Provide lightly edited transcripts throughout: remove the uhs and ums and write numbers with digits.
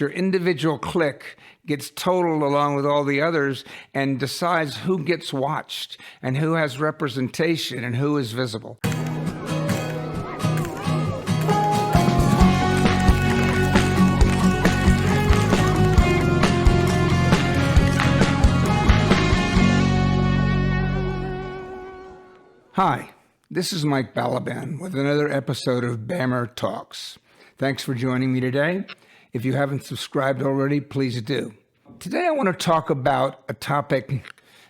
Your individual clique gets totaled along with all the others and decides who gets watched and who has representation and who is visible. Hi, this is Mike Balaban with another episode of BAMMER Talks. Thanks for joining me today. If you haven't subscribed already, please do. Today I want to talk about a topic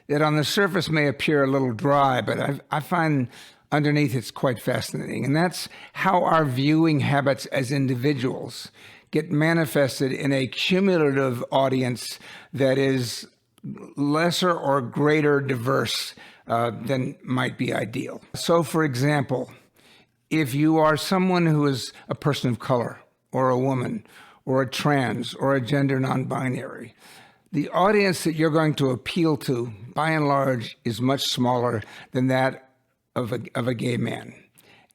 that on the surface may appear a little dry, but I find underneath it's quite fascinating, and that's how our viewing habits as individuals get manifested in a cumulative audience that is lesser or greater diverse than might be ideal. So, for example, if you are someone who is a person of color or a woman or a trans or a gender non-binary, the audience that you're going to appeal to, by and large, is much smaller than that of a gay man.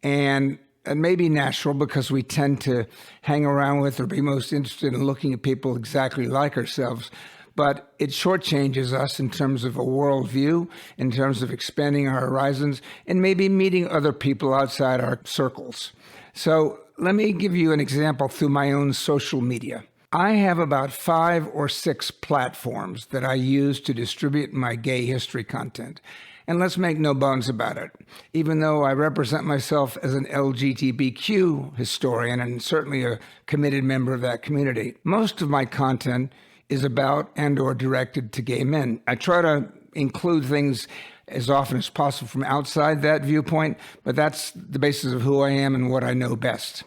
And it may be natural because we tend to hang around with or be most interested in looking at people exactly like ourselves. But it shortchanges us in terms of a worldview, in terms of expanding our horizons, and maybe meeting other people outside our circles. So let me give you an example through my own social media. I have about 5 or 6 platforms that I use to distribute my gay history content. And let's make no bones about it. Even though I represent myself as an LGBTQ historian and certainly a committed member of that community, most of my content is about and or directed to gay men. I try to include things as often as possible from outside that viewpoint, but that's the basis of who I am and what I know best.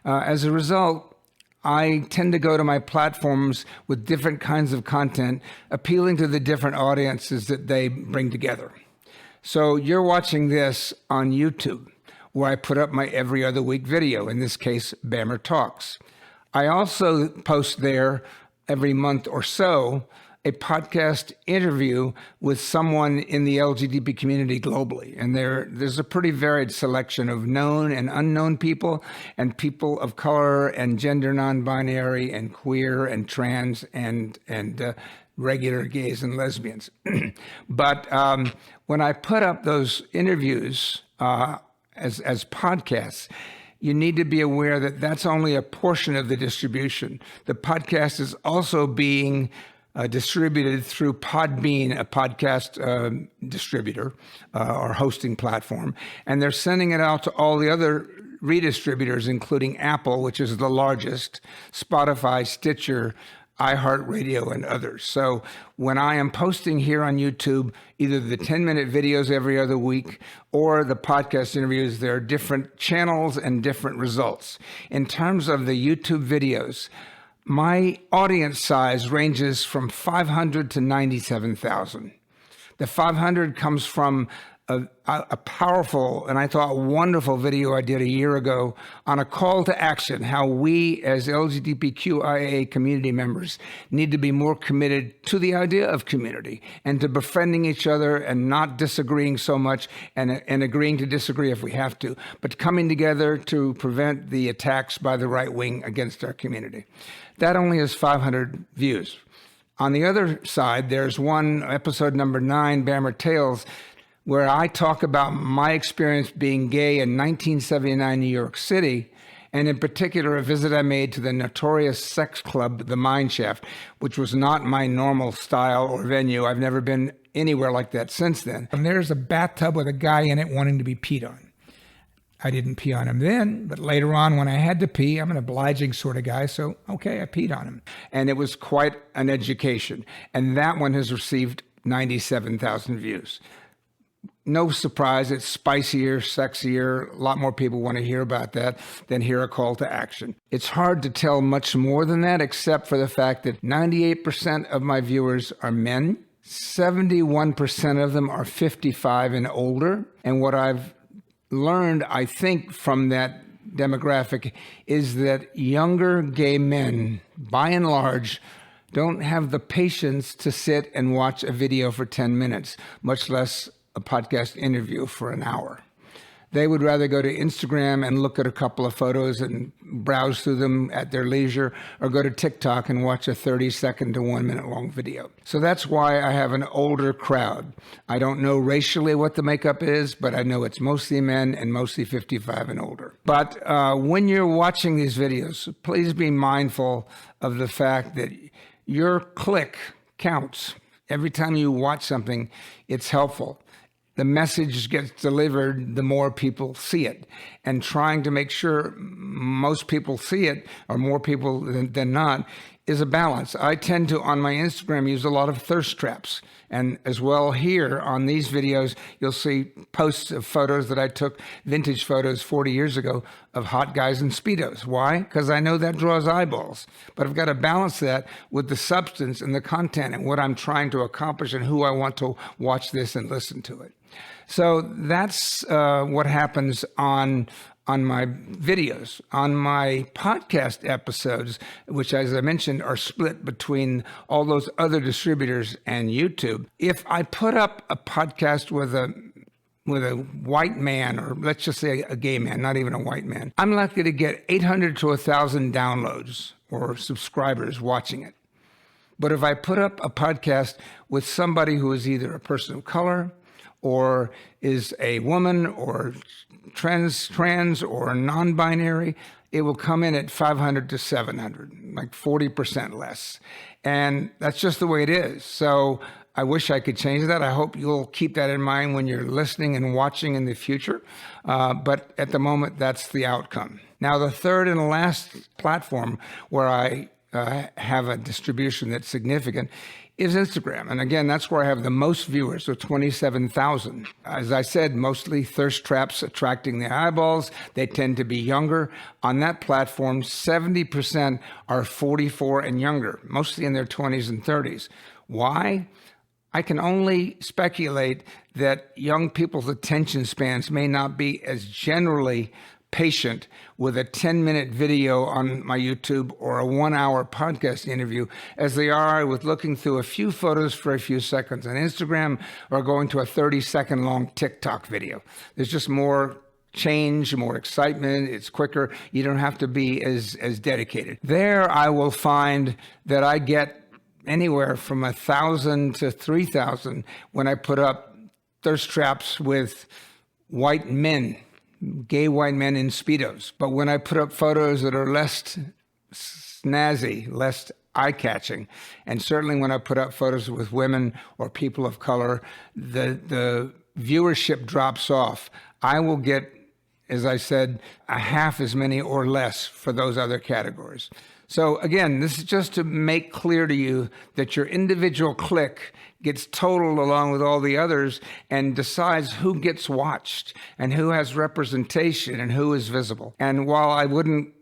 As a result, I tend to go to my platforms with different kinds of content, appealing to the different audiences that they bring together. So you're watching this on YouTube, where I put up my every other week video, in this case, BAMMER Talks. I also post there every month or so a podcast interview with someone in the LGBT community globally. And there's a pretty varied selection of known and unknown people and people of color and gender non-binary and queer and trans and regular gays and lesbians. But when I put up those interviews as podcasts, you need to be aware that that's only a portion of the distribution. The podcast is also being distributed through Podbean, a podcast distributor or hosting platform, and they're sending it out to all the other redistributors, including Apple, which is the largest, Spotify, Stitcher, iHeartRadio, and others. So when I am posting here on YouTube, either the 10-minute videos every other week or the podcast interviews, there are different channels and different results. In terms of the YouTube videos, my audience size ranges from 500 to 97,000. The 500 comes from a powerful and I thought wonderful video I did a year ago on a call to action, how we as LGBTQIA community members need to be more committed to the idea of community and to befriending each other and not disagreeing so much and agreeing to disagree if we have to, but coming together to prevent the attacks by the right wing against our community. That only has 500 views. On the other side, there's one, episode number 9, BAMMER Tales, where I talk about my experience being gay in 1979 New York City, and in particular, a visit I made to the notorious sex club, the Mine Shaft, which was not my normal style or venue. I've never been anywhere like that since then. And there's a bathtub with a guy in it wanting to be peed on. I didn't pee on him then, but later on when I had to pee, I'm an obliging sort of guy, so okay, I peed on him. And it was quite an education. And that one has received 97,000 views. No surprise, it's spicier, sexier. A lot more people want to hear about that than hear a call to action. It's hard to tell much more than that, except for the fact that 98% of my viewers are men. 71% of them are 55 and older. And what I've learned, I think, from that demographic is that younger gay men, by and large, don't have the patience to sit and watch a video for 10 minutes, much less a podcast interview for an hour. They would rather go to Instagram and look at a couple of photos and browse through them at their leisure, or go to TikTok and watch a 30-second to 1 minute long video. So that's why I have an older crowd. I don't know racially what the makeup is, but I know it's mostly men and mostly 55 and older. But when you're watching these videos, please be mindful of the fact that your click counts. Every time you watch something, it's helpful. The message gets delivered, the more people see it. And trying to make sure most people see it, or more people than not, is a balance. I tend to, on my Instagram, use a lot of thirst traps. And as well here on these videos, you'll see posts of photos that I took, vintage photos 40 years ago of hot guys in Speedos. Why? Because I know that draws eyeballs. But I've got to balance that with the substance and the content and what I'm trying to accomplish and who I want to watch this and listen to it. So that's what happens on my videos. On my podcast episodes, which, as I mentioned, are split between all those other distributors and YouTube. If I put up a podcast with a white man, or let's just say a gay man, not even a white man, I'm likely to get 800 to 1,000 downloads or subscribers watching it. But if I put up a podcast with somebody who is either a person of color, or is a woman, or trans, or non-binary, it will come in at 500 to 700, like 40% less. And that's just the way it is. So I wish I could change that. I hope you'll keep that in mind when you're listening and watching in the future. But at the moment, that's the outcome. Now, the third and last platform where I have a distribution that's significant is Instagram. And again, that's where I have the most viewers, so 27,000. As I said, mostly thirst traps attracting the eyeballs. They tend to be younger. On that platform, 70% are 44 and younger, mostly in their 20s and 30s. Why? I can only speculate that young people's attention spans may not be as generally patient with a 10-minute video on my YouTube or a 1-hour podcast interview as they are with looking through a few photos for a few seconds on Instagram or going to a 30-second long TikTok video. There's just more change, more excitement. It's quicker. You don't have to be as dedicated. There I will find that I get anywhere from 1,000 to 3,000 when I put up thirst traps with white men, gay white men in Speedos. But when I put up photos that are less snazzy, less eye-catching, and certainly when I put up photos with women or people of color, the viewership drops off. I will get, as I said, a half as many or less for those other categories. So again, this is just to make clear to you that your individual click gets totaled along with all the others and decides who gets watched and who has representation and who is visible. And while I wouldn't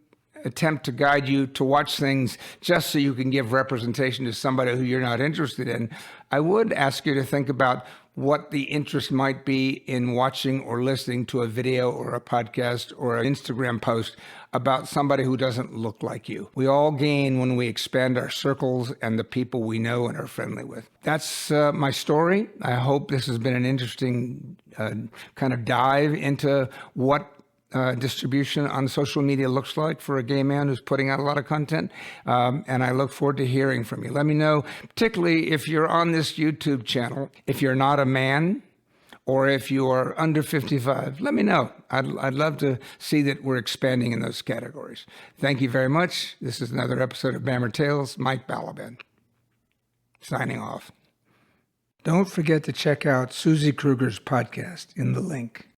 attempt to guide you to watch things just so you can give representation to somebody who you're not interested in, I would ask you to think about what the interest might be in watching or listening to a video or a podcast or an Instagram post about somebody who doesn't look like you. We all gain when we expand our circles and the people we know and are friendly with. That's my story. I hope this has been an interesting kind of dive into what distribution on social media looks like for a gay man who's putting out a lot of content. And I look forward to hearing from you. Let me know, particularly if you're on this YouTube channel, if you're not a man or if you are under 55, let me know. I'd love to see that we're expanding in those categories. Thank you very much. This is another episode of BAMMER Tales. Mike Balaban, signing off. Don't forget to check out Susie Kruger's podcast in the link.